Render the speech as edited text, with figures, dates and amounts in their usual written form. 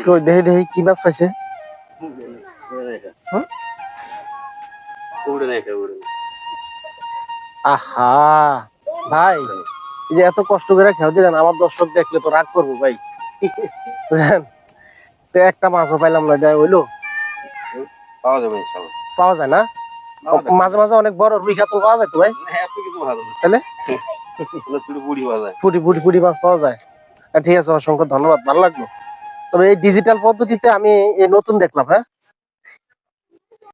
কই দেহি দেহি কি মাছ পাইছে? আহা ভাই, এই যে এত কষ্ট করে খেয়ে দিলেন, আমার দর্শক দেখলে তো রাগ করবো ভাই। বুঝলেন, তো একটা মাছও পাইলাম না, যাই হইলো। পাওয়া যাবে ইনশাআল্লাহ। পাওয়া যায় না? মাঝে মাঝে অনেক বড় রুই কাতল পাওয়া যায় তো ভাই? এত কিছু ভালো না। তাহলে পুরি পাওয়া যায়। পুটি মাছ পাওয়া যায়। ঠিক আছে, অসংখ্য ধন্যবাদ, ভালো লাগলো। তবে এই ডিজিটাল পদ্ধতিতে আমি এই নতুন দেখলাম, হ্যাঁ।